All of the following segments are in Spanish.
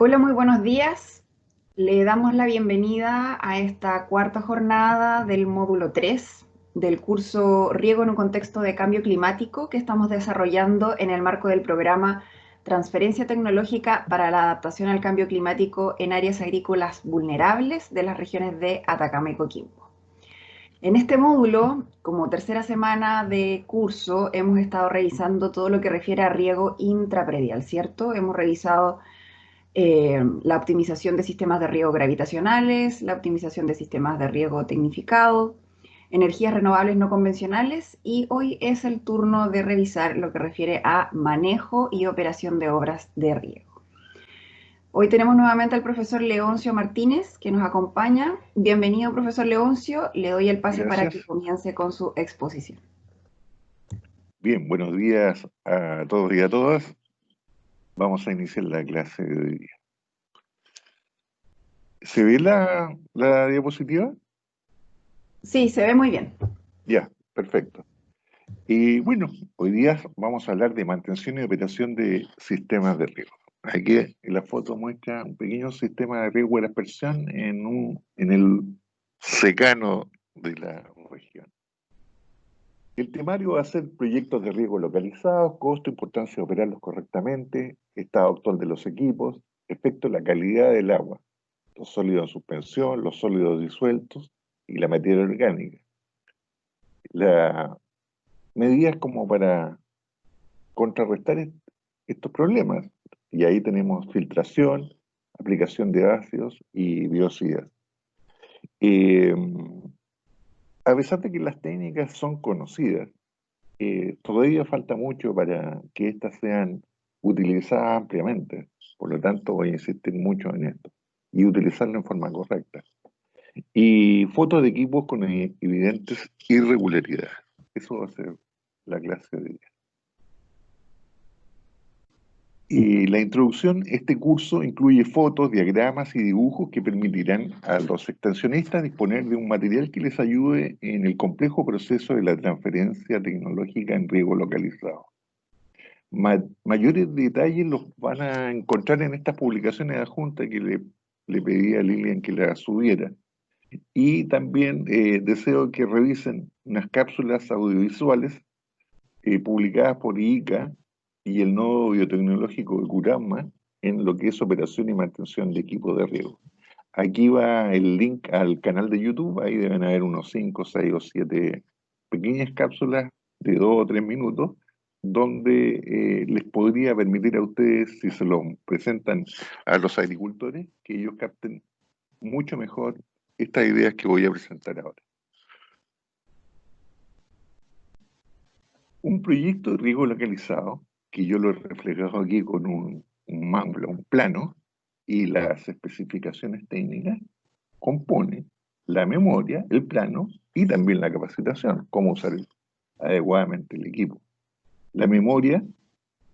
Hola, muy buenos días. Le damos la bienvenida a esta cuarta jornada del módulo 3 del curso Riego en un contexto de cambio climático que estamos desarrollando en el marco del programa Transferencia Tecnológica para la Adaptación al Cambio Climático en Áreas Agrícolas Vulnerables de las regiones de Atacama y Coquimbo. En este módulo, como tercera semana de curso, hemos estado revisando todo lo que refiere a riego intrapredial, ¿cierto? Hemos revisado la optimización de sistemas de riego gravitacionales, la optimización de sistemas de riego tecnificado, energías renovables no convencionales y hoy es el turno de revisar lo que refiere a manejo y operación de obras de riego. Hoy tenemos nuevamente al profesor Leoncio Martínez que nos acompaña. Bienvenido, profesor Leoncio. Le doy el pase para que Gracias. comience con su exposición. Bien, buenos días a todos y a todas. Vamos a iniciar la clase de hoy día. ¿Se ve la diapositiva? Sí, se ve muy bien. Ya, perfecto. Y bueno, hoy día vamos a hablar de mantención y operación de sistemas de riego. Aquí en la foto muestra un pequeño sistema de riego de aspersión en el secano de la región. El temario va a ser proyectos de riego localizados, costo, importancia de operarlos correctamente, estado actual de los equipos, efecto en la calidad del agua, los sólidos en suspensión, los sólidos disueltos y la materia orgánica. La medidas como para contrarrestar estos problemas. Y ahí tenemos filtración, aplicación de ácidos y biocidas. Eh, a pesar de que las técnicas son conocidas, todavía falta mucho para que éstas sean utilizadas ampliamente. Por lo tanto, voy a insistir mucho en esto y utilizarlo en forma correcta. Y fotos de equipos con evidentes irregularidades. Eso va a ser la clase de día. Y la introducción, este curso incluye fotos, diagramas y dibujos que permitirán a los extensionistas disponer de un material que les ayude en el complejo proceso de la transferencia tecnológica en riego localizado. Mayores detalles los van a encontrar en estas publicaciones adjuntas que le pedí a Lilian que las subiera. Y también deseo que revisen unas cápsulas audiovisuales publicadas por IICA y el Nodo Biotecnológico de Curama en lo que es operación y mantención de equipos de riego. Aquí va el link al canal de YouTube, ahí deben haber unos 5, 6 o 7 pequeñas cápsulas de 2 o 3 minutos, donde les podría permitir a ustedes, si se lo presentan a los agricultores, que ellos capten mucho mejor estas ideas que voy a presentar ahora. Un proyecto de riego localizado, que yo lo he reflejado aquí con un plano y las especificaciones técnicas, compone la memoria, el plano y también la capacitación, cómo usar adecuadamente el equipo. La memoria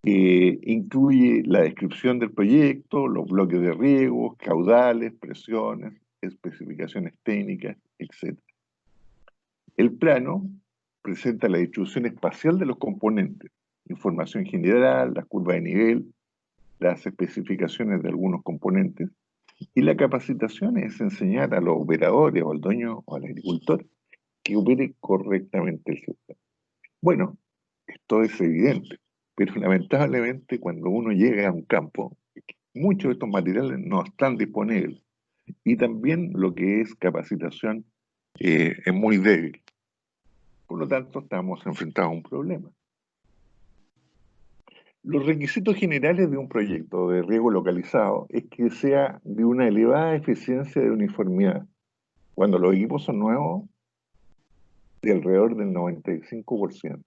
incluye la descripción del proyecto, los bloques de riego, caudales, presiones, especificaciones técnicas, etc. El plano presenta la distribución espacial de los componentes, información general, las curvas de nivel, las especificaciones de algunos componentes, y la capacitación es enseñar a los operadores o al dueño o al agricultor que opere correctamente el sistema. Bueno, esto es evidente, pero lamentablemente cuando uno llega a un campo, muchos de estos materiales no están disponibles y también lo que es capacitación es muy débil. Por lo tanto, estamos enfrentados a un problema. Los requisitos generales de un proyecto de riego localizado es que sea de una elevada eficiencia de uniformidad. Cuando los equipos son nuevos, de alrededor del 95%.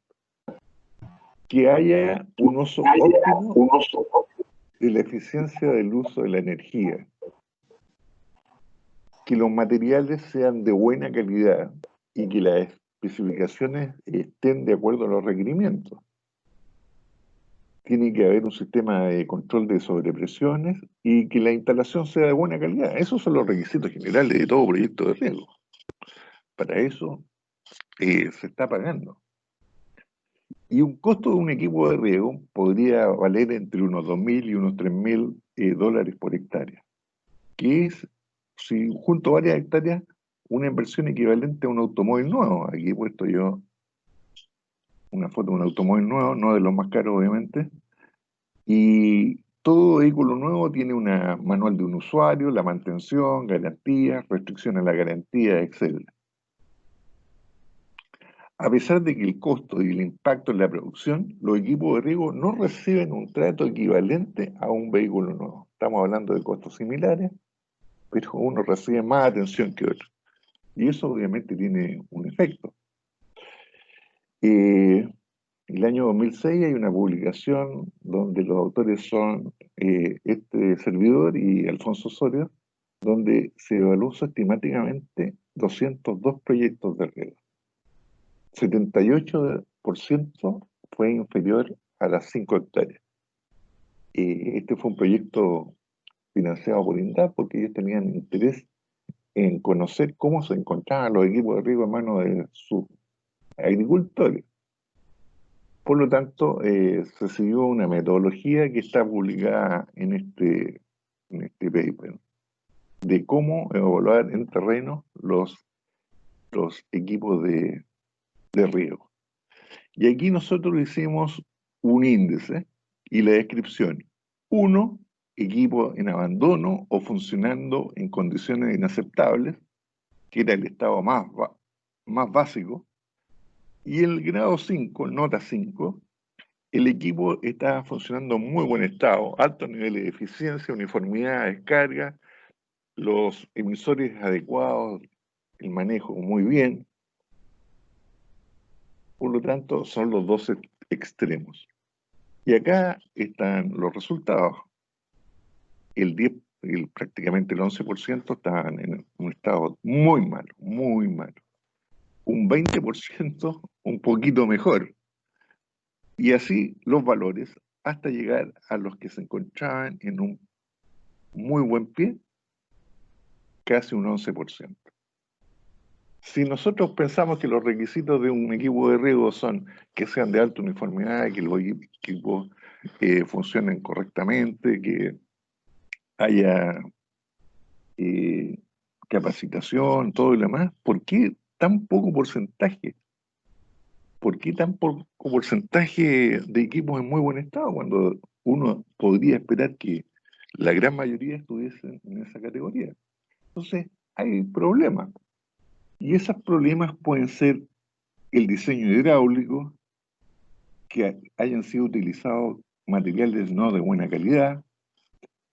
Que haya un uso óptimo de la eficiencia del uso de la energía. Que los materiales sean de buena calidad y que las especificaciones estén de acuerdo a los requerimientos. Tiene que haber un sistema de control de sobrepresiones y que la instalación sea de buena calidad. Esos son los requisitos generales de todo proyecto de riego. Para eso se está pagando. Y un costo de un equipo de riego podría valer entre unos 2.000 y unos 3.000 dólares por hectárea, que es, si junto varias hectáreas, una inversión equivalente a un automóvil nuevo. Aquí he puesto yo una foto de un automóvil nuevo, no de los más caros obviamente, y todo vehículo nuevo tiene una manual de un usuario, la mantención, garantías, restricciones a la garantía, etc. A pesar de que el costo y el impacto en la producción, los equipos de riego no reciben un trato equivalente a un vehículo nuevo. Estamos hablando de costos similares, pero uno recibe más atención que otro. Y eso obviamente tiene un efecto. El año 2006 hay una publicación donde los autores son este servidor y Alfonso Osorio, donde se evaluó sistemáticamente 202 proyectos de riego. 78% fue inferior a las 5 hectáreas. Este fue un proyecto financiado por INDAP porque ellos tenían interés en conocer cómo se encontraban los equipos de riego en manos de sus agricultores. Por lo tanto, se siguió una metodología que está publicada en este paper, de cómo evaluar en terreno los equipos de riego. Y aquí nosotros hicimos un índice y la descripción. 1, equipo en abandono o funcionando en condiciones inaceptables, que era el estado más básico. Y el grado 5, nota 5, el equipo está funcionando en muy buen estado, altos niveles de eficiencia, uniformidad, descarga, los emisores adecuados, el manejo muy bien. Por lo tanto, son los dos extremos. Y acá están los resultados. Prácticamente el 11% estaban en un estado muy malo, muy malo. Un 20% un poquito mejor. Y así los valores hasta llegar a los que se encontraban en un muy buen pie, casi un 11%. Si nosotros pensamos que los requisitos de un equipo de riego son que sean de alta uniformidad, que los equipos funcionen correctamente, que haya capacitación, todo y lo demás, ¿por qué tan poco porcentaje? ¿Por qué tan poco porcentaje de equipos en muy buen estado cuando uno podría esperar que la gran mayoría estuviesen en esa categoría? Entonces, hay problemas. Y esos problemas pueden ser el diseño hidráulico, que hayan sido utilizados materiales no de buena calidad.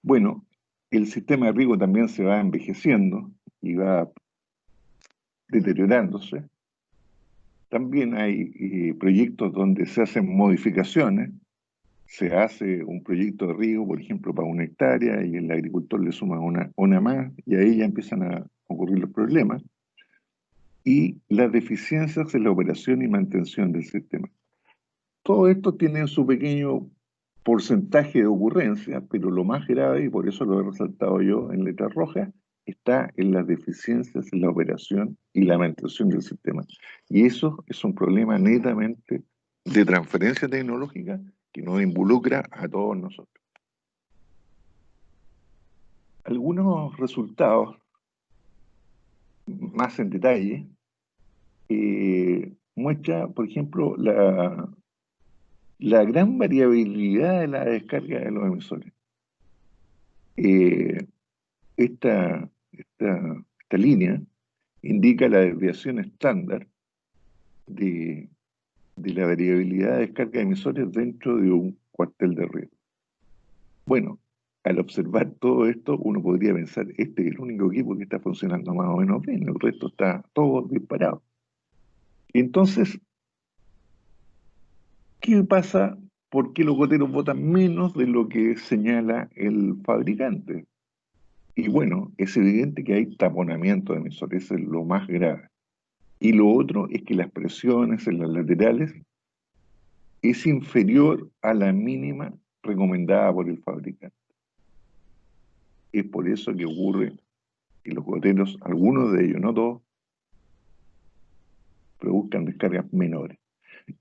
Bueno, el sistema de riego también se va envejeciendo y va deteriorándose. También hay proyectos donde se hacen modificaciones. Se hace un proyecto de riego, por ejemplo, para 1 hectárea y el agricultor le suma una más y ahí ya empiezan a ocurrir los problemas. Y las deficiencias en la operación y mantención del sistema. Todo esto tiene su pequeño porcentaje de ocurrencia, pero lo más grave, y por eso lo he resaltado yo en letras rojas, está en las deficiencias en la operación y la mantención del sistema. Y eso es un problema netamente de transferencia tecnológica que nos involucra a todos nosotros. Algunos resultados más en detalle muestra, por ejemplo, la gran variabilidad de la descarga de los emisores. Esta línea indica la desviación estándar de la variabilidad de descarga de emisores dentro de un cuartel de riego. Bueno, al observar todo esto, uno podría pensar, este es el único equipo que está funcionando más o menos bien, el resto está todo disparado. Entonces, ¿qué pasa? ¿Por qué los goteros botan menos de lo que señala el fabricante? Y bueno, es evidente que hay taponamiento de emisores, eso es lo más grave. Y lo otro es que las presiones en las laterales es inferior a la mínima recomendada por el fabricante. Es por eso que ocurre que los goteros, algunos de ellos, no todos, produzcan descargas menores.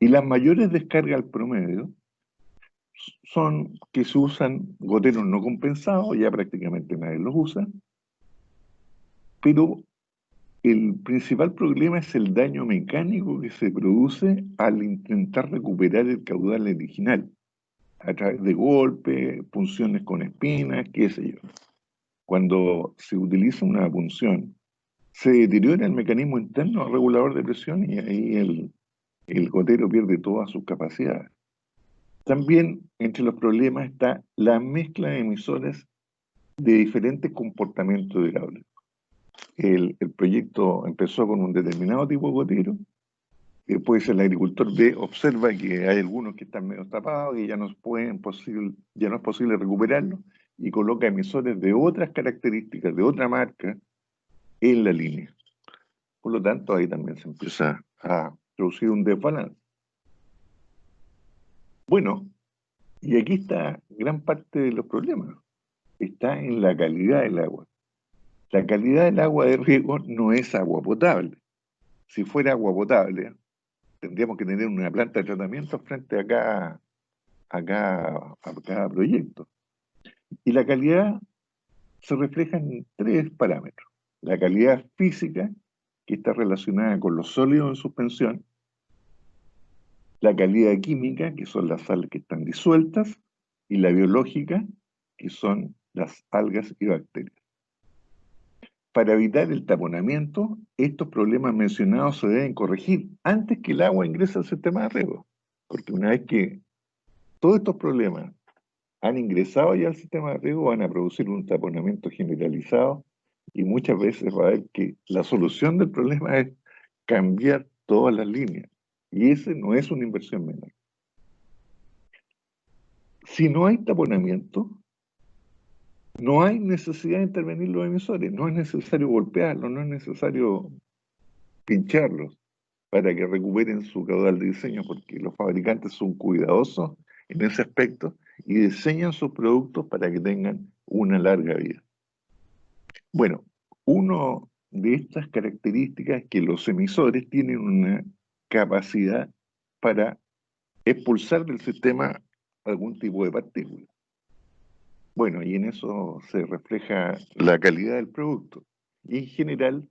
Y las mayores descargas al promedio son que se usan goteros no compensados, ya prácticamente nadie los usa, pero el principal problema es el daño mecánico que se produce al intentar recuperar el caudal original, a través de golpes, punciones con espinas, qué sé yo. Cuando se utiliza una punción, se deteriora el mecanismo interno regulador de presión y ahí el gotero pierde todas sus capacidades. También entre los problemas está la mezcla de emisores de diferentes comportamientos hidráulicos. El proyecto empezó con un determinado tipo de gotero, después el agricultor ve, observa que hay algunos que están medio tapados y ya no es posible recuperarlos, y coloca emisores de otras características, de otra marca, en la línea. Por lo tanto, ahí también se empieza a producir un desbalance. Bueno, y aquí está gran parte de los problemas. Está en la calidad del agua. La calidad del agua de riego no es agua potable. Si fuera agua potable, tendríamos que tener una planta de tratamiento frente a cada proyecto. Y la calidad se refleja en tres parámetros. La calidad física, que está relacionada con los sólidos en suspensión, la calidad química, que son las sales que están disueltas, y la biológica, que son las algas y bacterias. Para evitar el taponamiento, estos problemas mencionados se deben corregir antes que el agua ingrese al sistema de riego. Porque una vez que todos estos problemas han ingresado ya al sistema de riego, van a producir un taponamiento generalizado y muchas veces va a haber que la solución del problema es cambiar todas las líneas. Y ese no es una inversión menor. Si no hay taponamiento, no hay necesidad de intervenir los emisores, no es necesario golpearlos, no es necesario pincharlos para que recuperen su caudal de diseño, porque los fabricantes son cuidadosos en ese aspecto y diseñan sus productos para que tengan una larga vida. Bueno, uno de estas características es que los emisores tienen una capacidad para expulsar del sistema algún tipo de partícula. Bueno, y en eso se refleja la calidad del producto. Y en general,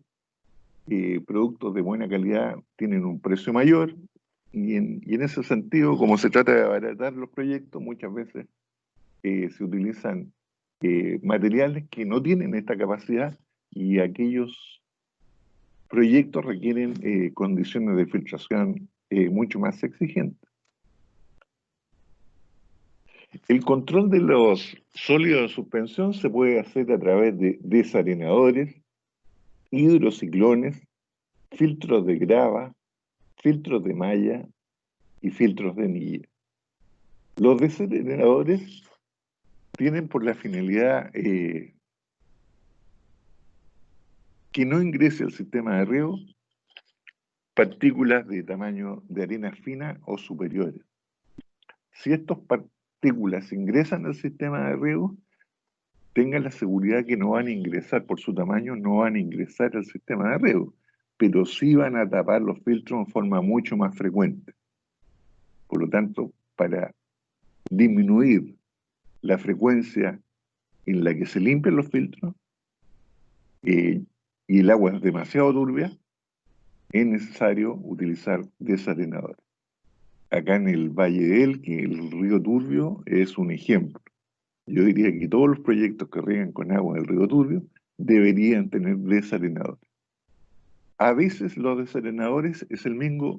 productos de buena calidad tienen un precio mayor y en ese sentido, como se trata de abaratar los proyectos, muchas veces se utilizan materiales que no tienen esta capacidad y aquellos proyectos requieren condiciones de filtración mucho más exigentes. El control de los sólidos de suspensión se puede hacer a través de desarenadores, hidrociclones, filtros de grava, filtros de malla y filtros de anilla. Los desarenadores tienen por la finalidad que no ingrese al sistema de riego partículas de tamaño de arena fina o superiores. Si estas partículas ingresan al sistema de riego, tengan la seguridad que no van a ingresar, por su tamaño, no van a ingresar al sistema de riego, pero sí van a tapar los filtros en forma mucho más frecuente. Por lo tanto, para disminuir la frecuencia en la que se limpian los filtros y el agua es demasiado turbia, es necesario utilizar desarenadores. Acá en el Valle de Elqui, el río Turbio es un ejemplo. Yo diría que todos los proyectos que riegan con agua del río Turbio deberían tener desarenadores. A veces los desarenadores es el mismo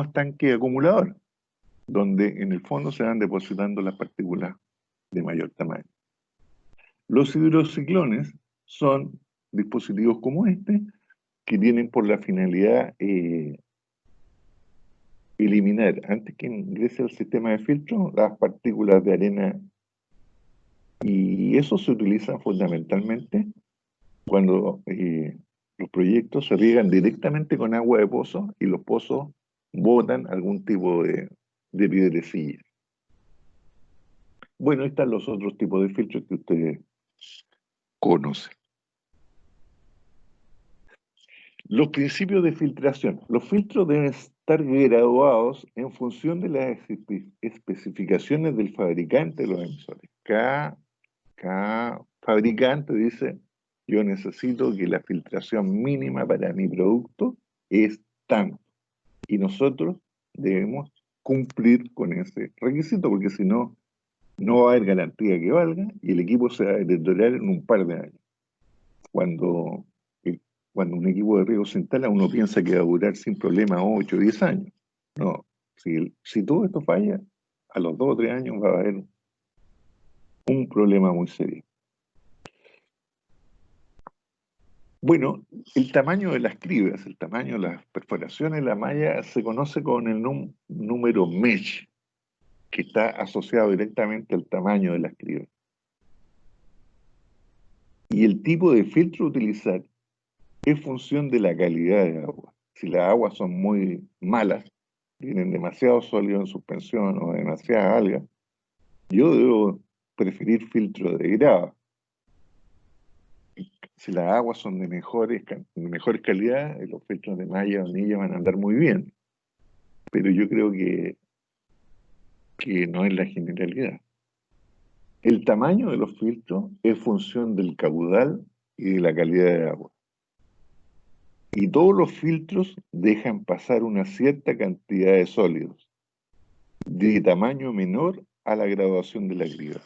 estanque acumulador, donde en el fondo se van depositando las partículas de mayor tamaño. Los hidrociclones son dispositivos como este, que tienen por la finalidad eliminar, antes que ingrese al sistema de filtro, las partículas de arena, y eso se utiliza fundamentalmente cuando los proyectos se riegan directamente con agua de pozo y los pozos botan algún tipo de piedrecilla. Bueno, ahí están los otros tipos de filtros que ustedes conocen. Los principios de filtración. Los filtros deben estar graduados en función de las especificaciones del fabricante de los emisores. Cada fabricante dice, yo necesito que la filtración mínima para mi producto es tanto. Y nosotros debemos cumplir con ese requisito, porque si no, no va a haber garantía que valga y el equipo se va a deteriorar en un par de años. Cuando, cuando un equipo de riego se instala, uno piensa que va a durar sin problema 8 o 10 años. No, si todo esto falla, a los 2 o 3 años va a haber un problema muy serio. Bueno, el tamaño de las cribas, el tamaño de las perforaciones de la malla se conoce con el número mesh, que está asociado directamente al tamaño de las cribas. Y el tipo de filtro a utilizar es función de la calidad de agua. Si las aguas son muy malas, tienen demasiado sólido en suspensión o demasiada alga, yo debo preferir filtro de grava. Si las aguas son de mejor calidad, los filtros de malla o anilla van a andar muy bien. Pero yo creo que no es la generalidad. El tamaño de los filtros es función del caudal y de la calidad de agua. Y todos los filtros dejan pasar una cierta cantidad de sólidos, de tamaño menor a la graduación de la criba.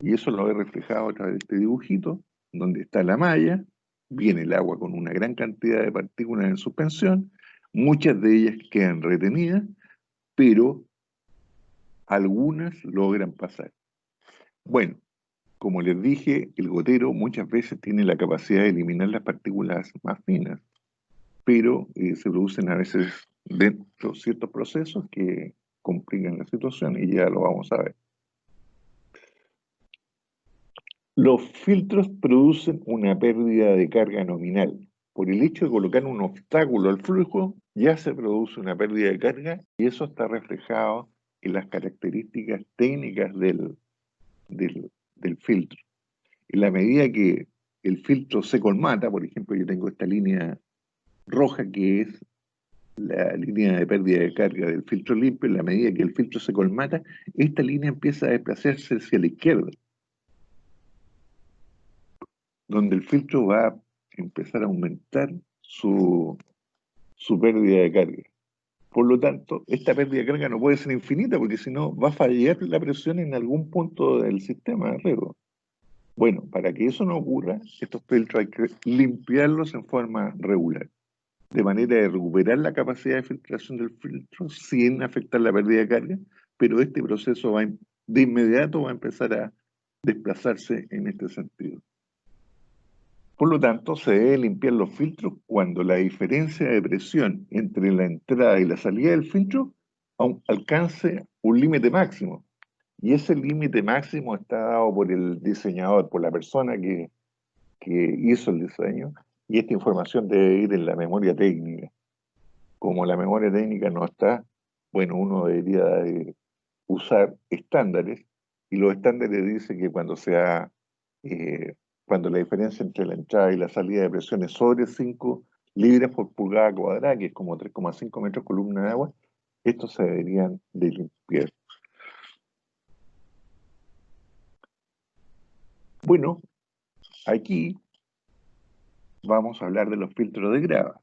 Y eso lo he reflejado a través de este dibujito, donde está la malla, viene el agua con una gran cantidad de partículas en suspensión, muchas de ellas quedan retenidas, pero algunas logran pasar. Bueno, como les dije, el gotero muchas veces tiene la capacidad de eliminar las partículas más finas, pero se producen a veces dentro de ciertos procesos que complican la situación y ya lo vamos a ver. Los filtros producen una pérdida de carga nominal. Por el hecho de colocar un obstáculo al flujo, ya se produce una pérdida de carga y eso está reflejado en las características técnicas del filtro. En la medida que el filtro se colmata, por ejemplo, yo tengo esta línea roja que es la línea de pérdida de carga del filtro limpio, en la medida que el filtro se colmata, esta línea empieza a desplazarse hacia la izquierda, donde el filtro va a empezar a aumentar su pérdida de carga. Por lo tanto, esta pérdida de carga no puede ser infinita, porque si no va a fallar la presión en algún punto del sistema de riego. Bueno, para que eso no ocurra, estos filtros hay que limpiarlos en forma regular, de manera de recuperar la capacidad de filtración del filtro sin afectar la pérdida de carga, pero este proceso de inmediato va a empezar a desplazarse en este sentido. Por lo tanto, se debe limpiar los filtros cuando la diferencia de presión entre la entrada y la salida del filtro alcance un límite máximo. Y ese límite máximo está dado por el diseñador, por la persona que hizo el diseño, y esta información debe ir en la memoria técnica. Como la memoria técnica no está, bueno, uno debería usar estándares, y los estándares dicen que cuando la diferencia entre la entrada y la salida de presión es sobre 5 libras por pulgada cuadrada, que es como 3,5 metros columna de agua, estos se deberían de limpiar. Bueno, aquí vamos a hablar de los filtros de grava.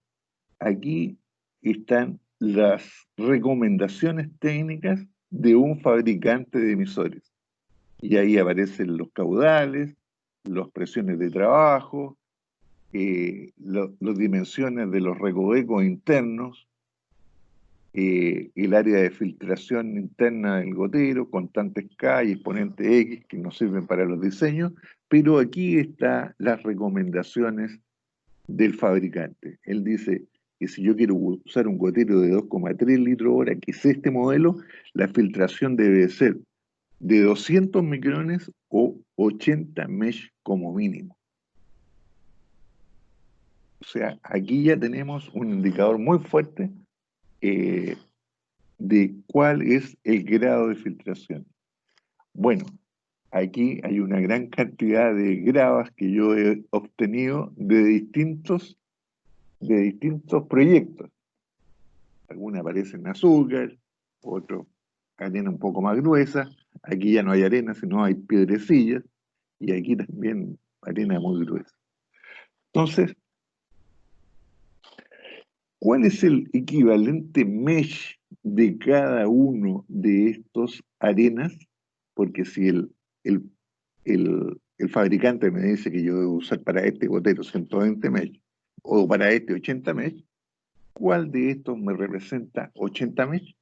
Aquí están las recomendaciones técnicas de un fabricante de emisores. Y ahí aparecen los caudales, las presiones de trabajo, las dimensiones de los recovecos internos, el área de filtración interna del gotero, constantes K y exponentes X que nos sirven para los diseños, pero aquí están las recomendaciones del fabricante. Él dice que si yo quiero usar un gotero de 2,3 litros hora, que es este modelo, la filtración debe ser de 200 micrones o 80 mesh como mínimo. O sea, aquí ya tenemos un indicador muy fuerte de cuál es el grado de filtración. Bueno, aquí hay una gran cantidad de gravas que yo he obtenido de distintos proyectos. algunas parecen azúcar, otros arena un poco más gruesa. Aquí ya no hay arena, sino hay piedrecillas, y aquí también arena muy gruesa. Entonces, ¿cuál es el equivalente mesh de cada uno de estos arenas? Porque si el fabricante me dice que yo debo usar para este gotero 120 mesh o para este 80 mesh, ¿cuál de estos me representa 80 mesh?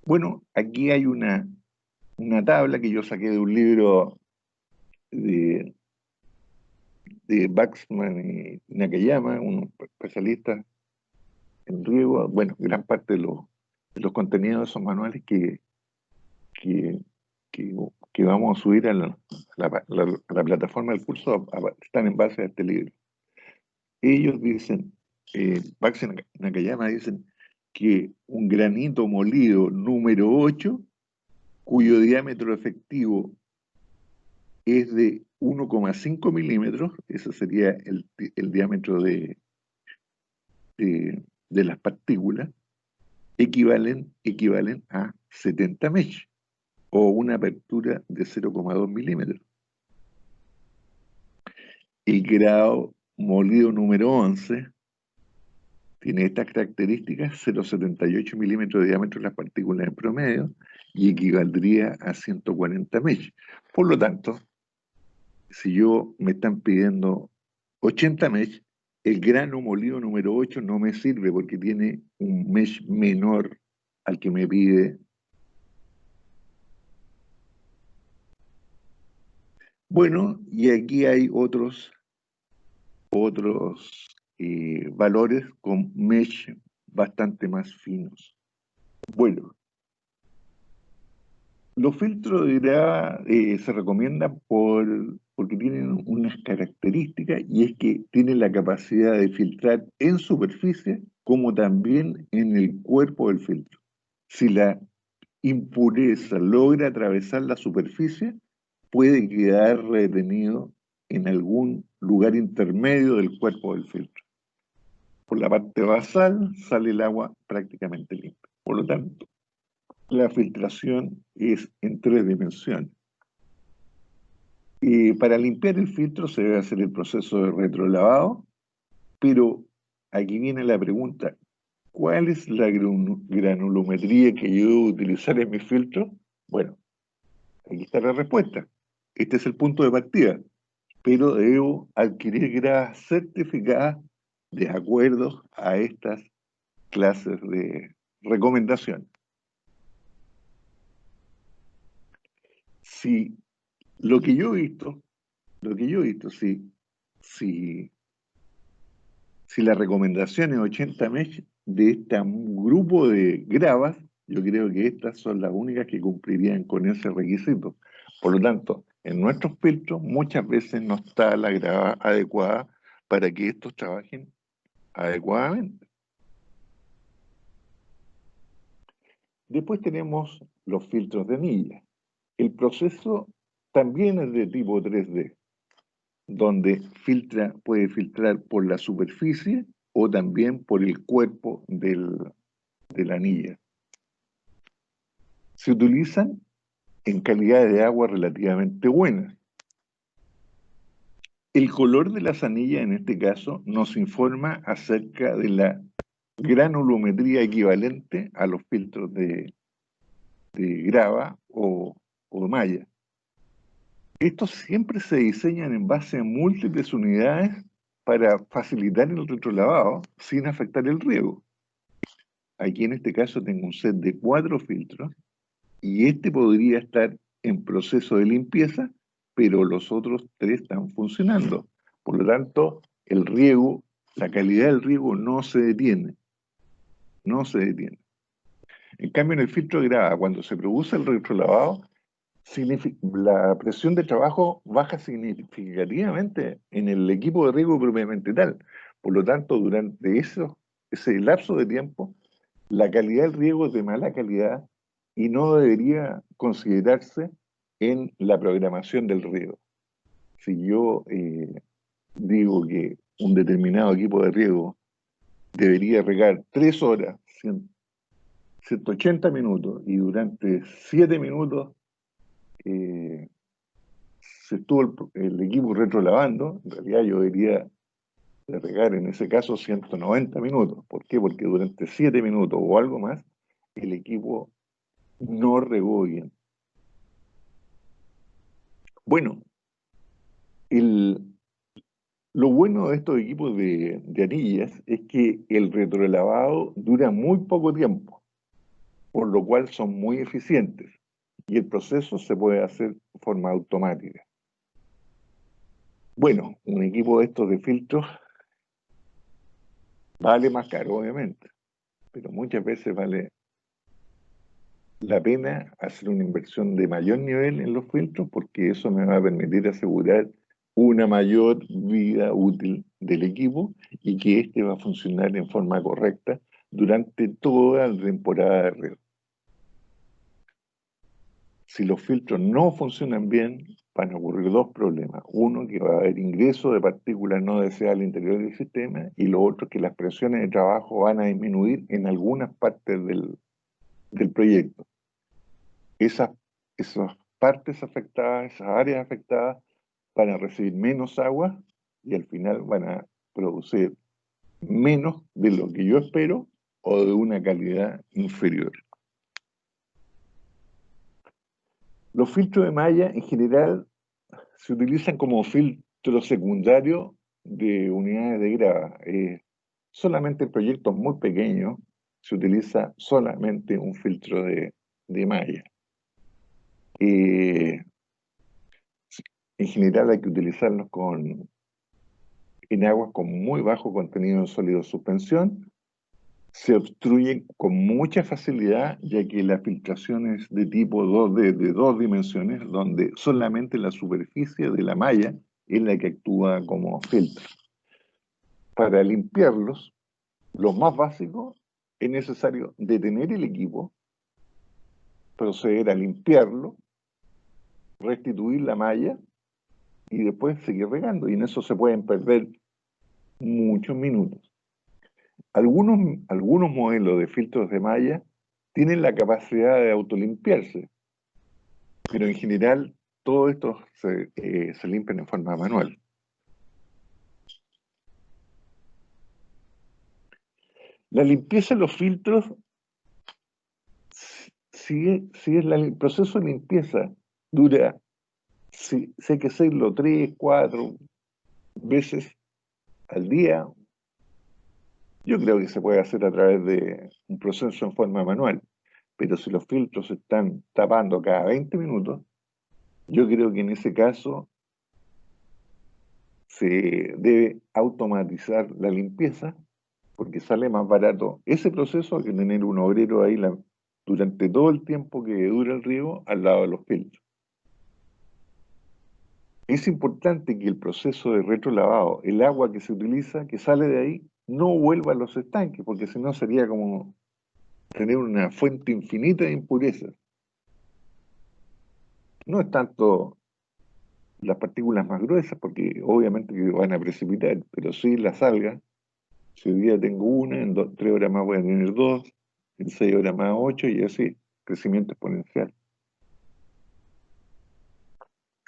Bueno, aquí hay una tabla que yo saqué de un libro de, de Baxman y Nakayama, unos especialistas en riego. Bueno, gran parte de los contenidos de esos manuales que, que, que vamos a subir a la plataforma del curso están en base a este libro. Ellos dicen, Baxman y Nakayama dicen que un granito molido número 8, cuyo diámetro efectivo es de 1,5 milímetros, ese sería el diámetro de las partículas, equivalen a 70 mesh, o una apertura de 0,2 milímetros. El grado molido número 11 tiene estas características: 0,78 milímetros de diámetro de las partículas en promedio, y equivaldría a 140 mesh. Por lo tanto, si me están pidiendo 80 mesh, el grano molido número 8 no me sirve porque tiene un mesh menor al que me pide. Bueno, y aquí hay otros valores con mesh bastante más finos. Bueno, los filtros de grava se recomiendan porque tienen unas características, y es que tienen la capacidad de filtrar en superficie como también en el cuerpo del filtro. Si la impureza logra atravesar la superficie, puede quedar retenido en algún lugar intermedio del cuerpo del filtro. Por la parte basal sale el agua prácticamente limpia. Por lo tanto, la filtración es en 3 dimensiones. Y para limpiar el filtro se debe hacer el proceso de retrolavado, pero aquí viene la pregunta: ¿cuál es la granulometría que yo debo utilizar en mi filtro? Bueno, aquí está la respuesta. Este es el punto de partida, pero debo adquirir gravas certificadas de acuerdo a estas clases de recomendación. Si lo que yo he visto, si, si la recomendación es 80 mesh de este grupo de gravas, yo creo que estas son las únicas que cumplirían con ese requisito. Por lo tanto, en nuestros filtros muchas veces no está la grava adecuada para que estos trabajen adecuadamente. Después tenemos los filtros de anilla. El proceso también es de tipo 3D, donde puede filtrar por la superficie o también por el cuerpo de la anilla. Se utilizan en calidad de agua relativamente buena. El color de las anillas en este caso nos informa acerca de la granulometría equivalente a los filtros de grava o malla. Estos siempre se diseñan en base a múltiples unidades para facilitar el retrolavado sin afectar el riego. Aquí en este caso tengo un set de 4 filtros, y este podría estar en proceso de limpieza, pero los otros 3 están funcionando. Por lo tanto, el riego, la calidad del riego no se detiene. No se detiene. En cambio, en el filtro de grava, cuando se produce el retrolavado, la presión de trabajo baja significativamente en el equipo de riego propiamente tal. Por lo tanto, durante ese lapso de tiempo, la calidad del riego es de mala calidad y no debería considerarse en la programación del riego. Si yo digo que un determinado equipo de riego debería regar 3 horas 180 minutos y durante 7 minutos se estuvo el equipo retrolavando. En realidad yo diría de regar en ese caso 190 minutos. ¿Por qué? Porque durante 7 minutos o algo más el equipo no regó bien. Bueno, lo bueno de estos equipos de anillas es que el retrolavado dura muy poco tiempo, por lo cual son muy eficientes y el proceso se puede hacer de forma automática. Bueno, un equipo de estos de filtros vale más caro, obviamente, pero muchas veces vale la pena hacer una inversión de mayor nivel en los filtros porque eso me va a permitir asegurar una mayor vida útil del equipo y que éste va a funcionar en forma correcta durante toda la temporada de riego. Si los filtros no funcionan bien, van a ocurrir dos problemas. Uno, que va a haber ingreso de partículas no deseadas al interior del sistema, y lo otro, que las presiones de trabajo van a disminuir en algunas partes del proyecto. Esas partes afectadas, esas áreas afectadas, van a recibir menos agua y al final van a producir menos de lo que yo espero o de una calidad inferior. Los filtros de malla en general se utilizan como filtro secundario de unidades de grava. Solamente en proyectos muy pequeños se utiliza solamente un filtro de malla. En general hay que utilizarlos en aguas con muy bajo contenido en sólido suspensión. Se obstruyen con mucha facilidad, ya que la filtración es de tipo 2D, de dos dimensiones, donde solamente la superficie de la malla es la que actúa como filtro. Para limpiarlos, lo más básico, es necesario detener el equipo, proceder a limpiarlo, restituir la malla y después seguir regando. Y en eso se pueden perder muchos minutos. Algunos modelos de filtros de malla tienen la capacidad de autolimpiarse, pero en general todo esto se limpian en forma manual. La limpieza de los filtros, el proceso de limpieza dura, si hay que hacerlo 3, 4 veces al día, yo creo que se puede hacer a través de un proceso en forma manual, pero si los filtros se están tapando cada 20 minutos, yo creo que en ese caso se debe automatizar la limpieza porque sale más barato ese proceso que tener un obrero ahí durante todo el tiempo que dura el riego al lado de los filtros. Es importante que el proceso de retrolavado, el agua que se utiliza, que sale de ahí, no vuelva a los estanques, porque si no sería como tener una fuente infinita de impurezas. No es tanto las partículas más gruesas, porque obviamente que van a precipitar, pero sí las algas. Si hoy día tengo una, en 3 horas más voy a tener 2, en 6 horas más 8 y así, crecimiento exponencial.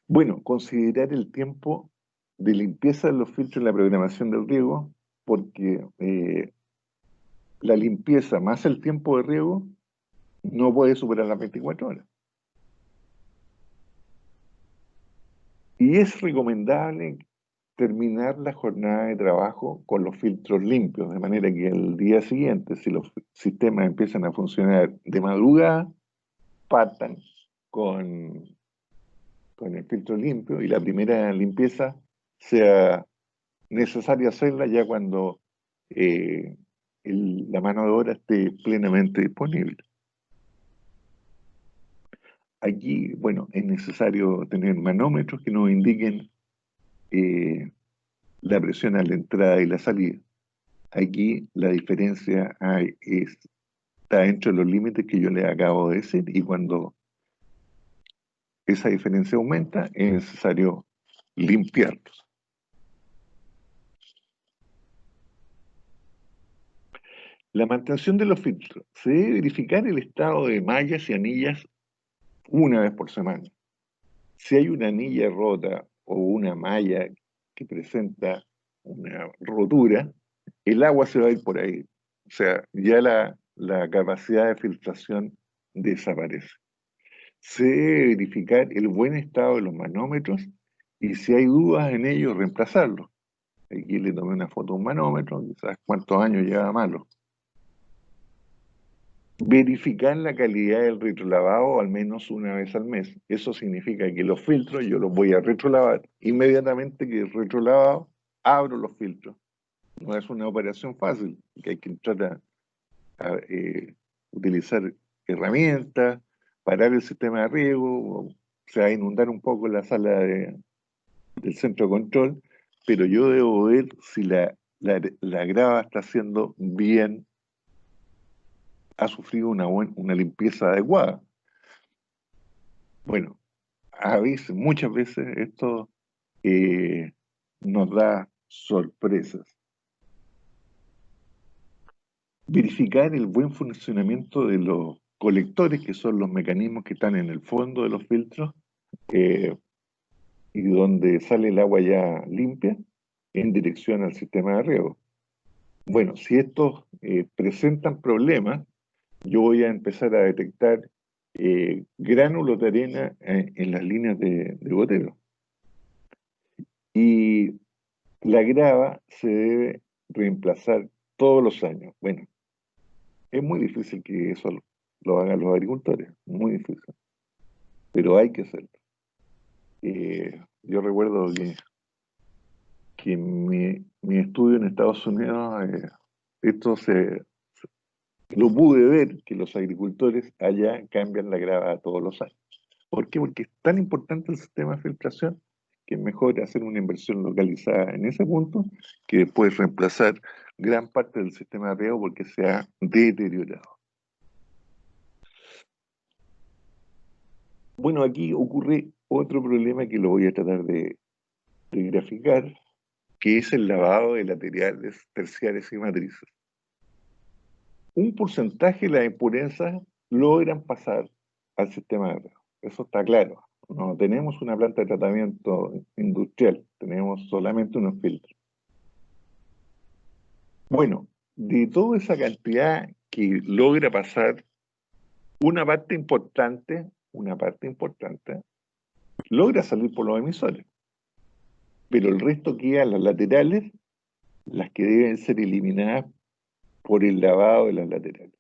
Bueno, considerar el tiempo de limpieza de los filtros en la programación del riego, porque la limpieza más el tiempo de riego no puede superar las 24 horas. Y es recomendable terminar la jornada de trabajo con los filtros limpios, de manera que el día siguiente, si los sistemas empiezan a funcionar de madrugada, partan con el filtro limpio y la primera limpieza sea necesaria hacerla ya cuando la mano de obra esté plenamente disponible. Aquí, bueno, es necesario tener manómetros que nos indiquen la presión a la entrada y la salida. Aquí la diferencia está dentro de los límites que yo le acabo de decir y cuando esa diferencia aumenta es necesario limpiarlos. La mantención de los filtros. Se debe verificar el estado de mallas y anillas una vez por semana. Si hay una anilla rota o una malla que presenta una rotura, el agua se va a ir por ahí. O sea, ya la capacidad de filtración desaparece. Se debe verificar el buen estado de los manómetros y si hay dudas en ellos, reemplazarlos. Aquí le tomé una foto a un manómetro, quizás cuántos años lleva malo. Verificar la calidad del retrolavado al menos una vez al mes. Eso significa que los filtros yo los voy a retrolavar. Inmediatamente que el retrolavado, abro los filtros. No es una operación fácil, que hay que entrar a utilizar herramientas, parar el sistema de riego, o sea, inundar un poco la sala del centro de control, pero yo debo ver si la grava está haciendo bien, ha sufrido una limpieza adecuada. Bueno, a veces, muchas veces esto nos da sorpresas. Verificar el buen funcionamiento de los colectores, que son los mecanismos que están en el fondo de los filtros eh, y donde sale el agua ya limpia en dirección al sistema de riego. Bueno, si estos presentan problemas, yo voy a empezar a detectar gránulos de arena en las líneas de goteo. Y la grava se debe reemplazar todos los años. Bueno, es muy difícil que eso lo hagan los agricultores, muy difícil, pero hay que hacerlo. Yo recuerdo que en mi estudio en Estados Unidos, esto lo pude ver, que los agricultores allá cambian la grava todos los años. ¿Por qué? Porque es tan importante el sistema de filtración que es mejor hacer una inversión localizada en ese punto que después reemplazar gran parte del sistema de riego porque se ha deteriorado. Bueno, aquí ocurre otro problema que lo voy a tratar de graficar, que es el lavado de laterales, terciarias y matrices. Un porcentaje de las impurezas logran pasar al sistema de riego. Eso está claro. No tenemos una planta de tratamiento industrial, tenemos solamente unos filtros. Bueno, de toda esa cantidad que logra pasar, una parte importante, logra salir por los emisores. Pero el resto queda en las laterales, las que deben ser eliminadas por el lavado de las laterales.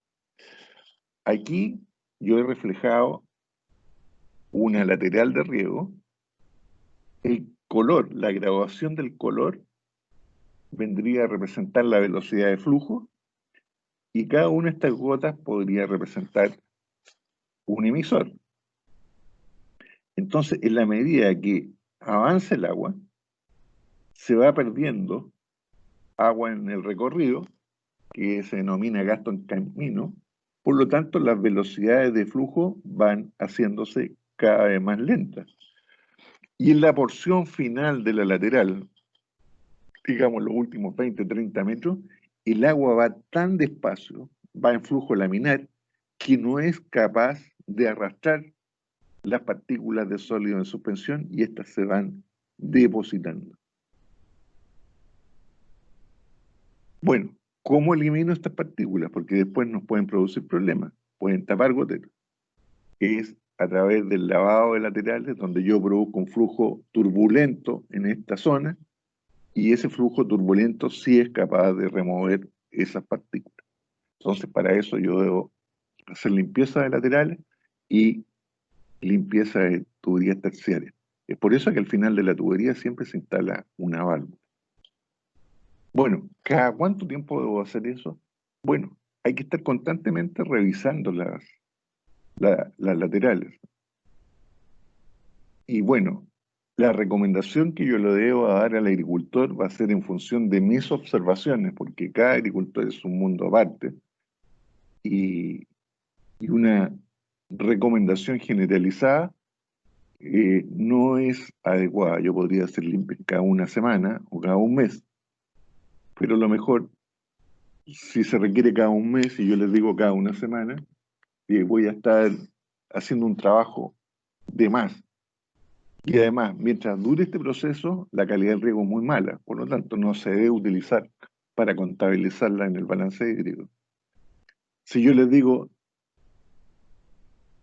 Aquí yo he reflejado una lateral de riego. El color, la graduación del color vendría a representar la velocidad de flujo y cada una de estas gotas podría representar un emisor. Entonces, en la medida que avanza el agua, se va perdiendo agua en el recorrido, que se denomina gasto en camino. Por lo tanto, las velocidades de flujo van haciéndose cada vez más lentas. Y en la porción final de la lateral, digamos los últimos 20, 30 metros, el agua va tan despacio, va en flujo laminar, que no es capaz de arrastrar las partículas de sólido en suspensión y estas se van depositando. Bueno, ¿cómo elimino estas partículas? Porque después nos pueden producir problemas, pueden tapar goteros. Es a través del lavado de laterales, donde yo produzco un flujo turbulento en esta zona, y ese flujo turbulento sí es capaz de remover esas partículas. Entonces, para eso yo debo hacer limpieza de laterales y limpieza de tuberías terciarias. Es por eso que al final de la tubería siempre se instala una válvula. Bueno, ¿cada cuánto tiempo debo hacer eso? Bueno, hay que estar constantemente revisando las laterales. Y bueno, la recomendación que yo le debo dar al agricultor va a ser en función de mis observaciones, porque cada agricultor es un mundo aparte, y una recomendación generalizada no es adecuada. Yo podría hacer limpia cada una semana o cada un mes, pero lo mejor Si se requiere cada un mes y yo les digo cada una semana, voy a estar haciendo un trabajo de más. Y además, mientras dure este proceso, la calidad del riego es muy mala, por lo tanto no se debe utilizar para contabilizarla en el balance hídrico. Si yo les digo,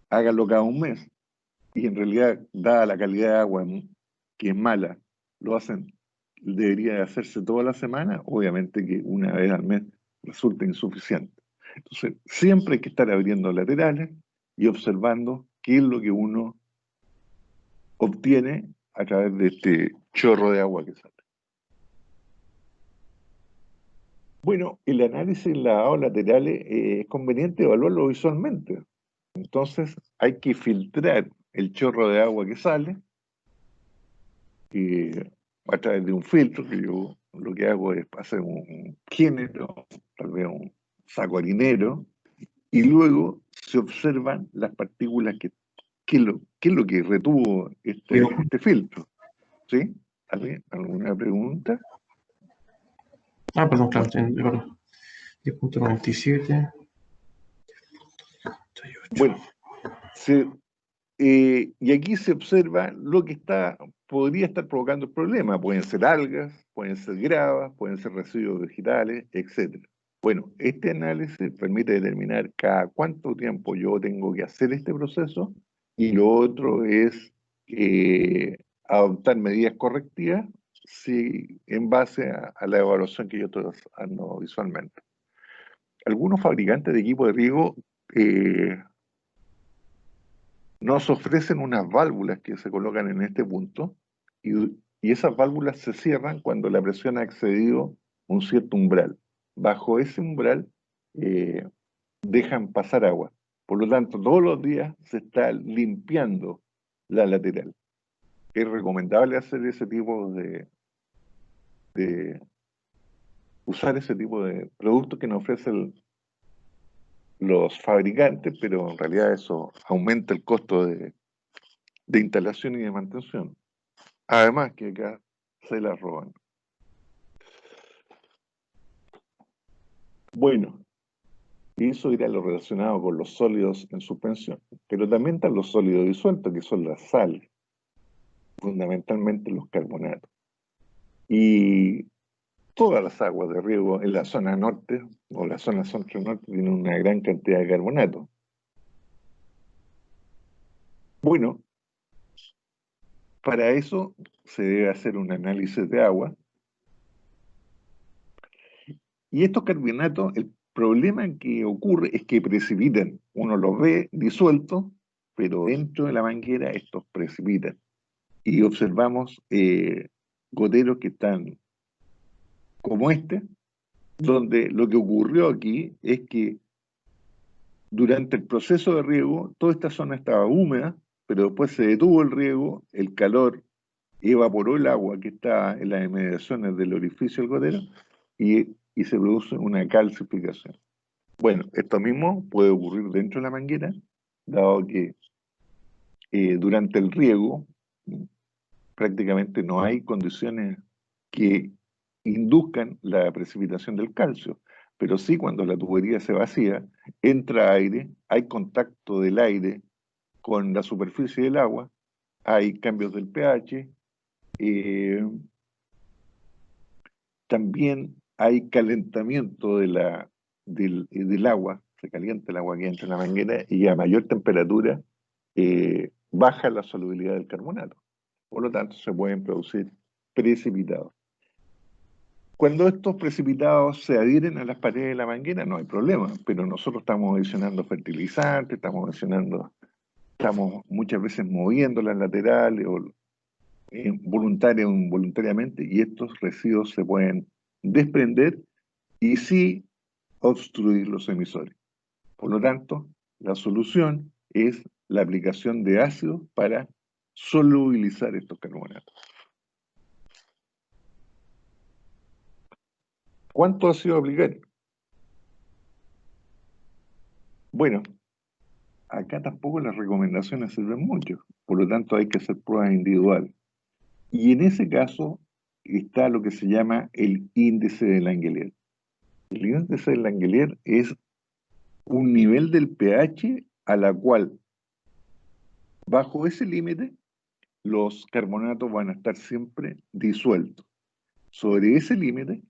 háganlo cada un mes, y en realidad, dada la calidad de agua que es mala, lo hacen, debería hacerse toda la semana, obviamente que una vez al mes resulta insuficiente. Entonces, siempre hay que estar abriendo laterales y observando qué es lo que uno obtiene a través de este chorro de agua que sale. Bueno, el análisis en lavados laterales es conveniente evaluarlo visualmente. Entonces, hay que filtrar el chorro de agua que sale a través de un filtro, que yo lo que hago es hacer un género, tal vez un saco harinero, y luego se observan las partículas qué es lo que retuvo este filtro. ¿Sí? ¿Alguna pregunta? Perdón, claro, de verdad. 10.97. Bueno, y aquí se observa lo que podría estar provocando el problema. Pueden ser algas, pueden ser gravas, pueden ser residuos vegetales, etc. Bueno, este análisis permite determinar cada cuánto tiempo yo tengo que hacer este proceso, y lo otro es adoptar medidas correctivas en base a la evaluación que yo estoy haciendo visualmente. Algunos fabricantes de equipo de riego nos ofrecen unas válvulas que se colocan en este punto, y esas válvulas se cierran cuando la presión ha excedido un cierto umbral. Bajo ese umbral dejan pasar agua. Por lo tanto, todos los días se está limpiando la lateral. Es recomendable hacer usar ese tipo de productos que nos ofrecen los fabricantes, pero en realidad eso aumenta el costo de instalación y de mantención. Además que acá se la roban. Bueno, eso irá lo relacionado con los sólidos en suspensión, pero también están los sólidos disueltos, que son las sales, fundamentalmente los carbonatos. Y todas las aguas de riego en la zona norte o la zona centro-norte tienen una gran cantidad de carbonato. Bueno, para eso se debe hacer un análisis de agua. Y estos carbonatos, el problema que ocurre es que precipitan. Uno los ve disueltos, pero dentro de la manguera estos precipitan. Y observamos goteros que están como este, donde lo que ocurrió aquí es que durante el proceso de riego, toda esta zona estaba húmeda, pero después se detuvo el riego, el calor evaporó el agua que está en las inmediaciones del orificio del gotero, y se produce una calcificación. Bueno, esto mismo puede ocurrir dentro de la manguera, dado que durante el riego prácticamente no hay condiciones que induzcan la precipitación del calcio, pero sí cuando la tubería se vacía, entra aire, hay contacto del aire con la superficie del agua, hay cambios del pH, también hay calentamiento del agua, se calienta el agua que entra en la manguera, y a mayor temperatura baja la solubilidad del carbonato. Por lo tanto, se pueden producir precipitados. Cuando estos precipitados se adhieren a las paredes de la manguera, no hay problema, pero nosotros estamos adicionando fertilizantes, estamos muchas veces moviendo las laterales o voluntaria o involuntariamente, y estos residuos se pueden desprender y sí obstruir los emisores. Por lo tanto, la solución es la aplicación de ácido para solubilizar estos carbonatos. ¿Cuánto ácido aplicar? Bueno, acá tampoco las recomendaciones sirven mucho, por lo tanto hay que hacer pruebas individuales. Y en ese caso está lo que se llama el índice de Langelier. El índice de Langelier es un nivel del pH a la cual, bajo ese límite, los carbonatos van a estar siempre disueltos. Sobre ese límite,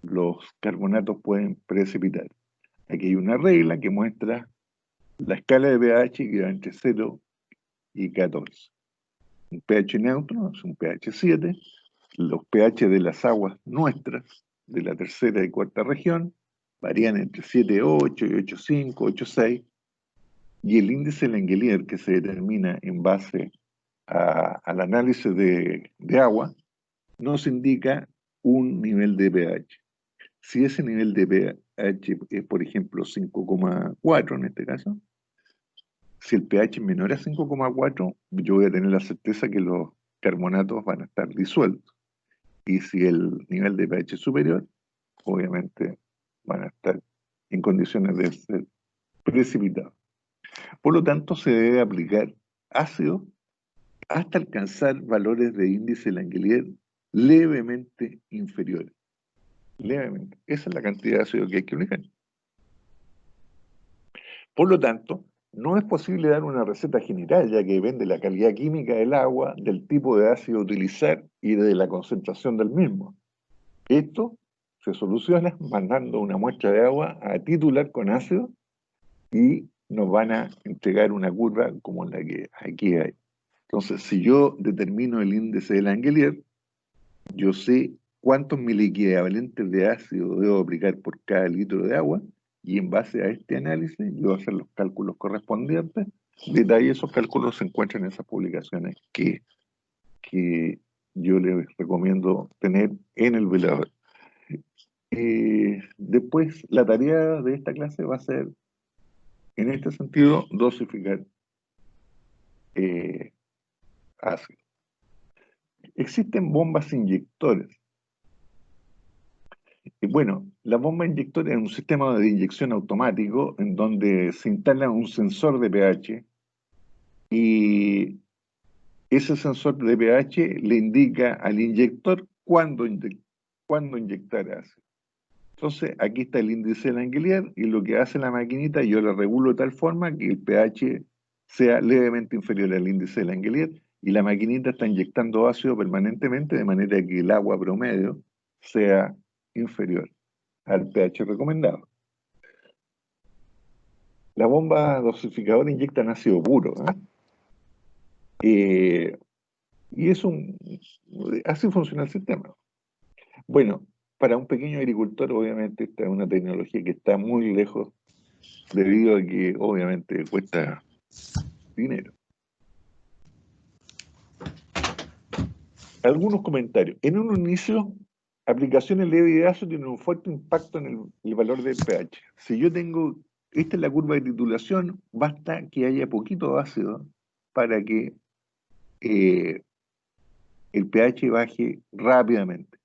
los carbonatos pueden precipitar. Aquí hay una regla que muestra la escala de pH que va entre 0 y 14. Un pH neutro es un pH 7. Los pH de las aguas nuestras, de la tercera y cuarta región, varían entre 7,8 y 8,5, 8,6. Y el índice Langelier, que se determina en base al análisis de agua, nos indica un nivel de pH. Si ese nivel de pH es, por ejemplo, 5,4 en este caso, si el pH es menor a 5,4, yo voy a tener la certeza que los carbonatos van a estar disueltos. Y si el nivel de pH es superior, obviamente van a estar en condiciones de ser precipitados. Por lo tanto, se debe aplicar ácido hasta alcanzar valores de índice Langelier levemente inferiores. Levemente. Esa es la cantidad de ácido que hay que aplicar. Por lo tanto, no es posible dar una receta general, ya que depende de la calidad química del agua, del tipo de ácido a utilizar y de la concentración del mismo. Esto se soluciona mandando una muestra de agua a titular con ácido y nos van a entregar una curva como la que aquí hay. Entonces, si yo determino el índice de Langelier, yo sé cuántos miliequivalentes de ácido debo aplicar por cada litro de agua y en base a este análisis yo voy a hacer los cálculos correspondientes. Detalle, esos cálculos se encuentran en esas publicaciones que yo les recomiendo tener en el velador. Después, la tarea de esta clase va a ser, en este sentido, dosificar ácido. Existen bombas inyectores. Y bueno, la bomba inyector es un sistema de inyección automático en donde se instala un sensor de pH y ese sensor de pH le indica al inyector cuándo inyectar ácido. Entonces, aquí está el índice de Langelier y lo que hace la maquinita, yo lo regulo de tal forma que el pH sea levemente inferior al índice de Langelier y la maquinita está inyectando ácido permanentemente de manera que el agua promedio sea inferior al pH recomendado. La bomba dosificadora inyecta ácido puro, y así funciona el sistema. Bueno, para un pequeño agricultor, obviamente, esta es una tecnología que está muy lejos debido a que, obviamente, cuesta dinero. Algunos comentarios. En un inicio, aplicaciones leves de ácido tienen un fuerte impacto en el valor del pH. Si yo tengo, esta es la curva de titulación, basta que haya poquito ácido para que el pH baje rápidamente.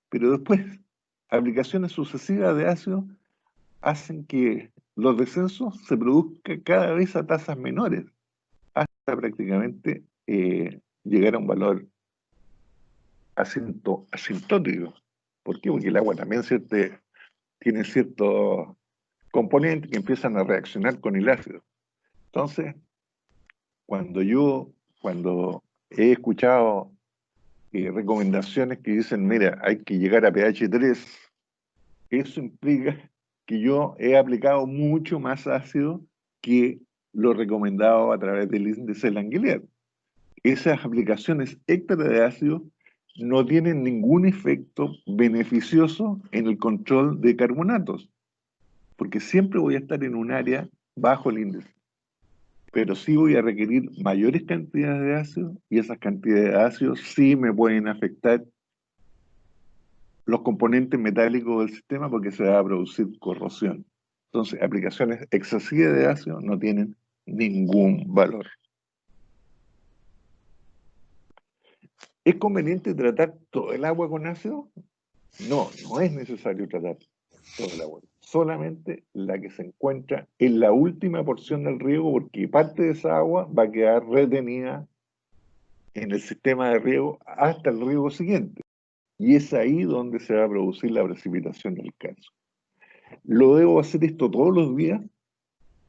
Pero después, aplicaciones sucesivas de ácido hacen que los descensos se produzcan cada vez a tasas menores, hasta prácticamente llegar a un valor asintótico. ¿Por qué? Porque el agua también tiene ciertos componentes que empiezan a reaccionar con el ácido. Entonces, cuando he escuchado recomendaciones que dicen, mira, hay que llegar a pH 3, eso implica que yo he aplicado mucho más ácido que lo recomendado a través del índice Langelier. Esas aplicaciones extra de ácido no tienen ningún efecto beneficioso en el control de carbonatos, porque siempre voy a estar en un área bajo el índice. Pero sí voy a requerir mayores cantidades de ácido y esas cantidades de ácido sí me pueden afectar los componentes metálicos del sistema porque se va a producir corrosión. Entonces, aplicaciones excesivas de ácido no tienen ningún valor. ¿Es conveniente tratar todo el agua con ácido? No, no es necesario tratar todo el agua. Solamente la que se encuentra en la última porción del riego, porque parte de esa agua va a quedar retenida en el sistema de riego hasta el riego siguiente. Y es ahí donde se va a producir la precipitación del caso. ¿Lo debo hacer esto todos los días?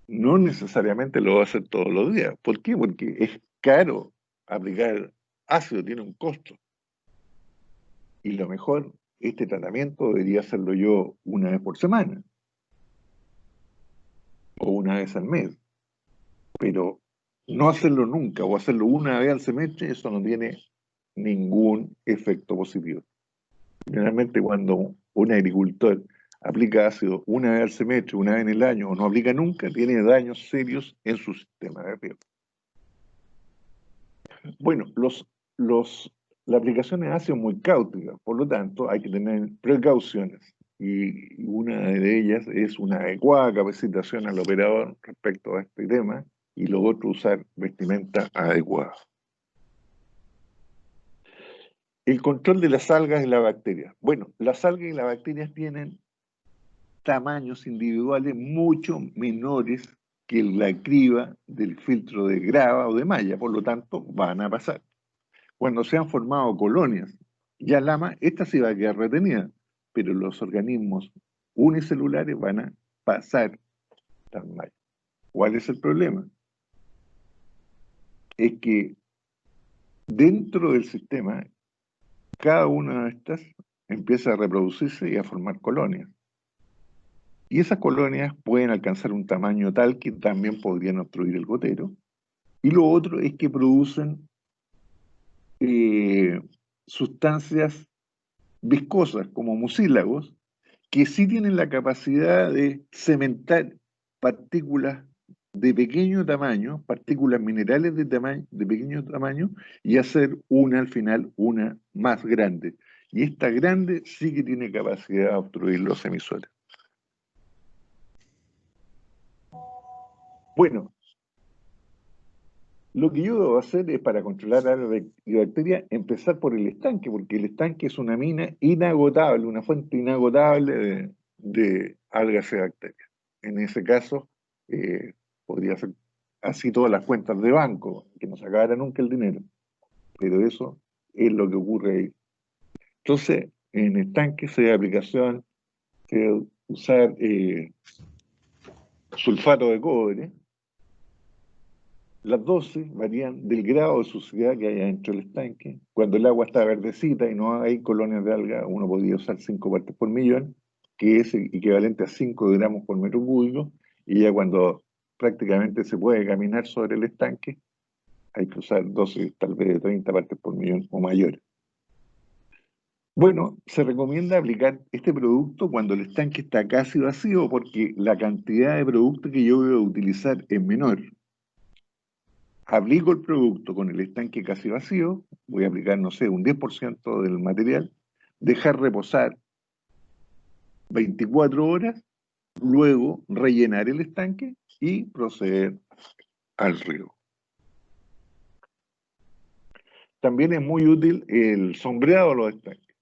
No necesariamente lo debo hacer todos los días. ¿Por qué? Porque es caro aplicar ácido, tiene un costo. Y lo mejor, este tratamiento debería hacerlo yo una vez por semana o una vez al mes. Pero no hacerlo nunca o hacerlo una vez al semestre, eso no tiene ningún efecto positivo. Generalmente cuando un agricultor aplica ácido una vez al semestre, una vez en el año, o no aplica nunca, tiene daños serios en su sistema de riego. Bueno, la aplicación de ácido es muy cáustica, por lo tanto hay que tener precauciones. Y una de ellas es una adecuada capacitación al operador respecto a este tema, y lo otro, usar vestimenta adecuada. El control de las algas y las bacterias. Bueno, las algas y las bacterias tienen tamaños individuales mucho menores que la criba del filtro de grava o de malla, por lo tanto van a pasar. Cuando se han formado colonias ya lama, esta sí va a quedar retenida, pero los organismos unicelulares van a pasar las mallas. ¿Cuál es el problema? Es que dentro del sistema, cada una de estas empieza a reproducirse y a formar colonias. Y esas colonias pueden alcanzar un tamaño tal que también podrían obstruir el gotero. Y lo otro es que producen sustancias viscosas como mucílagos que sí tienen la capacidad de cementar partículas de pequeño tamaño, partículas minerales de pequeño tamaño, y hacer una al final, una más grande. Y esta grande sí que tiene capacidad de obstruir los emisores. Bueno, lo que yo debo hacer es, para controlar la bacteria, empezar por el estanque, porque el estanque es una mina inagotable, una fuente inagotable de algas y bacterias. En ese caso, podría ser así todas las cuentas de banco, que no se acabara nunca el dinero. Pero eso es lo que ocurre ahí. Entonces, en estanques se da aplicación, se debe usar sulfato de cobre. Las dosis varían del grado de suciedad que haya dentro del estanque. Cuando el agua está verdecita y no hay colonias de alga, uno podría usar 5 partes por millón, que es equivalente a 5 gramos por metro cúbico, y ya cuando prácticamente se puede caminar sobre el estanque, hay que usar dosis tal vez de 30 partes por millón o mayores. Bueno, se recomienda aplicar este producto cuando el estanque está casi vacío, porque la cantidad de producto que yo voy a utilizar es menor. Aplico el producto con el estanque casi vacío, voy a aplicar, no sé, un 10% del material, dejar reposar 24 horas, luego rellenar el estanque y proceder al riego. También es muy útil el sombreado de los estanques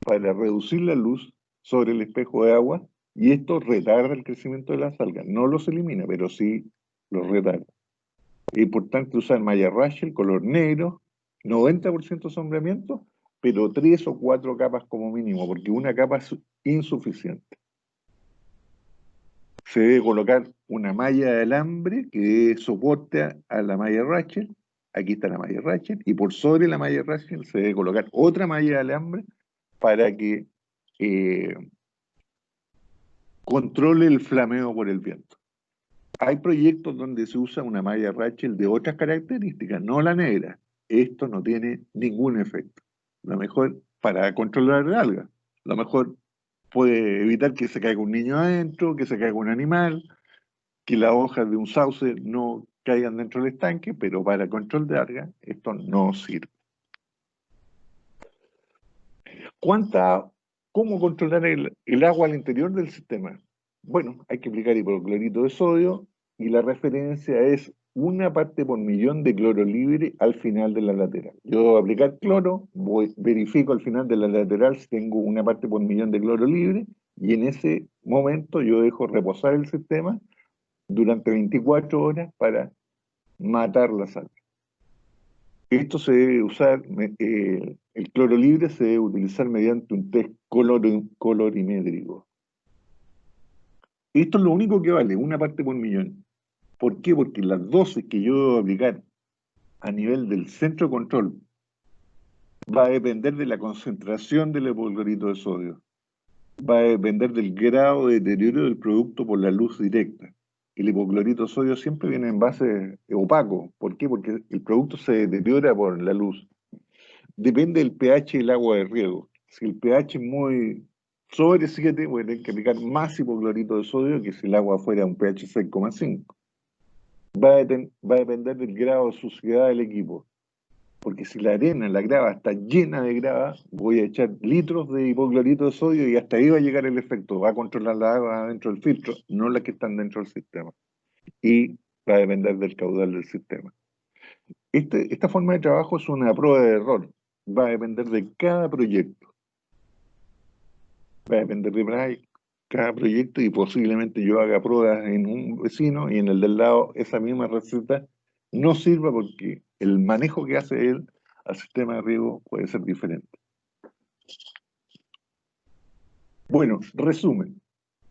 para reducir la luz sobre el espejo de agua, y esto retarda el crecimiento de las algas. No los elimina, pero sí los retarda. Es importante usar malla Rachel, color negro, 90% sombreamiento, pero 3 o 4 capas como mínimo, porque una capa es insuficiente. Se debe colocar una malla de alambre que dé soporte a la malla Rachel. Aquí está la malla Rachel, y por sobre la malla Rachel se debe colocar otra malla de alambre para que controle el flameo por el viento. Hay proyectos donde se usa una malla Rachel de otras características, no la negra. Esto no tiene ningún efecto. Lo mejor, para controlar el alga, lo mejor puede evitar que se caiga un niño adentro, que se caiga un animal, que las hojas de un sauce no caigan dentro del estanque, pero para control de alga esto no sirve. ¿Cómo controlar el agua al interior del sistema? Bueno, hay que aplicar hipoclorito de sodio, y la referencia es 1 parte por millón de cloro libre al final de la lateral. Yo debo aplicar cloro, verifico al final de la lateral si tengo 1 parte por millón de cloro libre, y en ese momento yo dejo reposar el sistema durante 24 horas para matar la sal. Esto se debe usar, el cloro libre se debe utilizar mediante un test colorimétrico. Esto es lo único que vale, una parte por millón. ¿Por qué? Porque las dosis que yo debo aplicar a nivel del centro de control va a depender de la concentración del hipoclorito de sodio, va a depender del grado de deterioro del producto por la luz directa. El hipoclorito de sodio siempre viene en base opaco. ¿Por qué? Porque el producto se deteriora por la luz. Depende del pH del agua de riego. Si el pH es muy sobre 7, voy a tener que aplicar más hipoclorito de sodio que si el agua fuera un pH 6,5. Va a depender del grado de suciedad del equipo. Porque si la arena, la grava, está llena de grava, voy a echar litros de hipoclorito de sodio y hasta ahí va a llegar el efecto. Va a controlar la agua dentro del filtro, no las que están dentro del sistema. Y va a depender del caudal del sistema. Esta forma de trabajo es una prueba de error. Va a depender de cada proyecto. Va a depender de cada proyecto y posiblemente yo haga pruebas en un vecino y en el del lado esa misma receta no sirva porque el manejo que hace él al sistema de riego puede ser diferente. Bueno, resumen.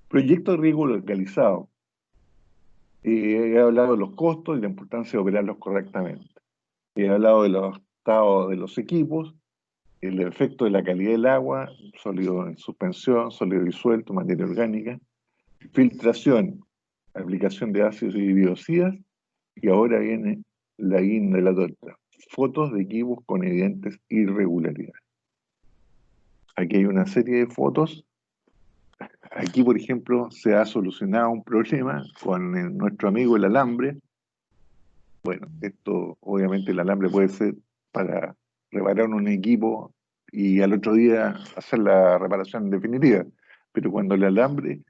Proyecto de riego localizado. He hablado de los costos y la importancia de operarlos correctamente. He hablado de los estados de los equipos, el efecto de la calidad del agua, sólido en suspensión, sólido disuelto, materia orgánica, filtración, aplicación de ácidos y biocidas, y ahora viene la guinda de la torta, fotos de equipos con evidentes irregularidades. Aquí hay una serie de fotos. Aquí, por ejemplo, se ha solucionado un problema con nuestro amigo el alambre. Bueno, esto obviamente el alambre puede ser para reparar un equipo y al otro día hacer la reparación definitiva, pero cuando el alambre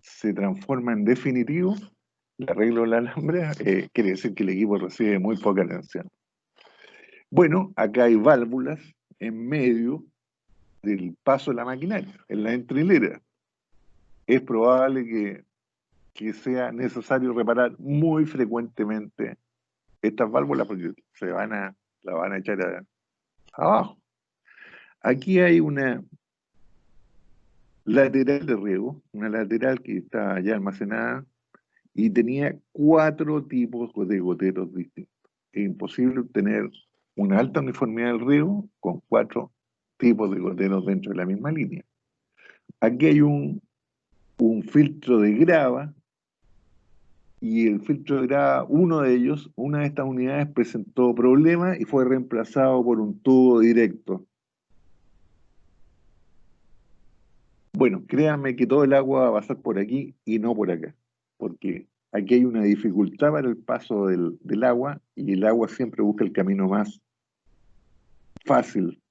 se transforma en definitivo, el arreglo del alambre quiere decir que el equipo recibe muy poca atención. Bueno, acá hay válvulas en medio del paso de la maquinaria, en la entrehilera. Es probable que sea necesario reparar muy frecuentemente estas válvulas porque la van a echar abajo. Aquí hay una lateral de riego, una lateral que está ya almacenada y tenía 4 tipos de goteros distintos. Es imposible obtener una alta uniformidad del riego con 4 tipos de goteros dentro de la misma línea. Aquí hay un filtro de grava y el filtro de grava, una de estas unidades presentó problemas y fue reemplazado por un tubo directo. Bueno, créanme que todo el agua va a pasar por aquí y no por acá, porque aquí hay una dificultad para el paso del agua y el agua siempre busca el camino más fácil.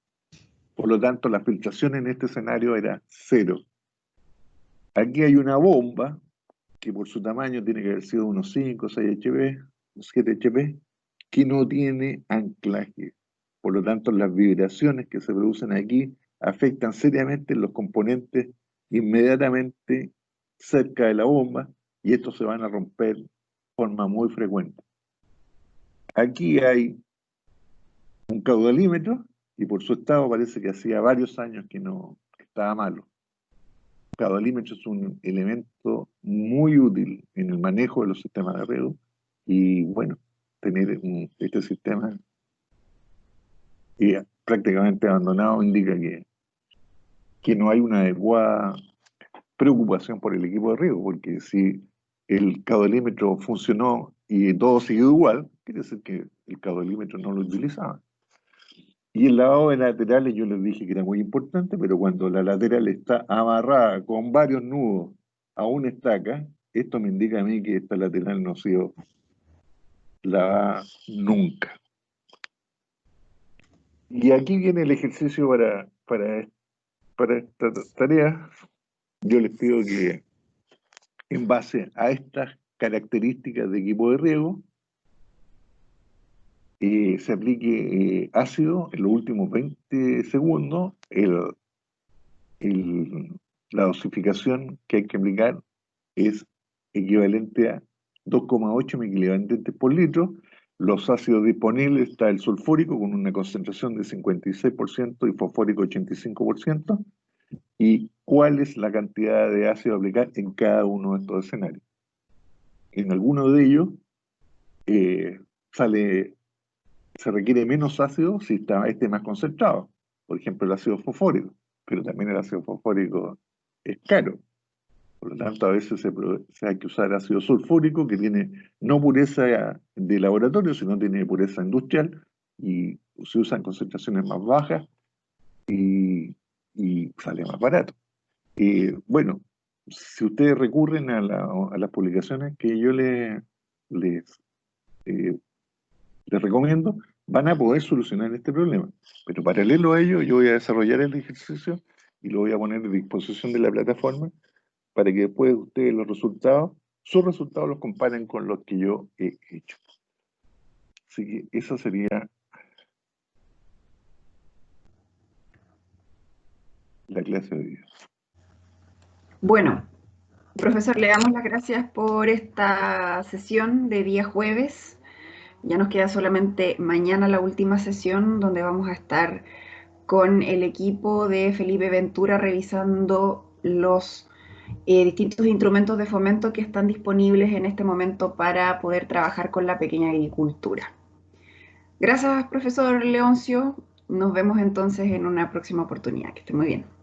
Por lo tanto, la filtración en este escenario era 0. Aquí hay una bomba que por su tamaño tiene que haber sido unos 5, 6 HP, 7 HP, que no tiene anclaje. Por lo tanto, las vibraciones que se producen aquí afectan seriamente los componentes inmediatamente cerca de la bomba y estos se van a romper de forma muy frecuente. Aquí hay un caudalímetro y por su estado parece que hacía varios años que estaba malo. El caudalímetro es un elemento muy útil en el manejo de los sistemas de riego y bueno, tener este sistema prácticamente abandonado indica que no hay una adecuada preocupación por el equipo de riego, porque si el caudalímetro funcionó y todo siguió igual, quiere decir que el caudalímetro no lo utilizaba. Y el lavado de laterales yo les dije que era muy importante, pero cuando la lateral está amarrada con varios nudos a una estaca, esto me indica a mí que esta lateral no ha sido lavada nunca. Y aquí viene el ejercicio para esta tarea. Yo les pido que en base a estas características de equipo de riego, se aplique ácido en los últimos 20 segundos. La dosificación que hay que aplicar es equivalente a 2,8 microequivalentes por litro. Los ácidos disponibles está el sulfúrico con una concentración de 56% y fosfórico 85%. y cuál es la cantidad de ácido a aplicar en cada uno de estos escenarios. En alguno de ellos eh, se requiere menos ácido si está este más concentrado. Por ejemplo, el ácido fosfórico, pero también el ácido fosfórico es caro. Por lo tanto, a veces se hay que usar ácido sulfúrico, que tiene no pureza de laboratorio, sino tiene pureza industrial, y se usan concentraciones más bajas y sale más barato. Bueno, si ustedes recurren a las publicaciones que yo les, eh, les recomiendo, van a poder solucionar este problema. Pero paralelo a ello, yo voy a desarrollar el ejercicio y lo voy a poner a disposición de la plataforma para que después ustedes sus resultados los comparen con los que yo he hecho. Así que esa sería la clase de hoy día. Bueno, profesor, le damos las gracias por esta sesión de día jueves. Ya nos queda solamente mañana la última sesión donde vamos a estar con el equipo de Felipe Ventura revisando los distintos instrumentos de fomento que están disponibles en este momento para poder trabajar con la pequeña agricultura. Gracias, profesor Leoncio. Nos vemos entonces en una próxima oportunidad. Que esté muy bien.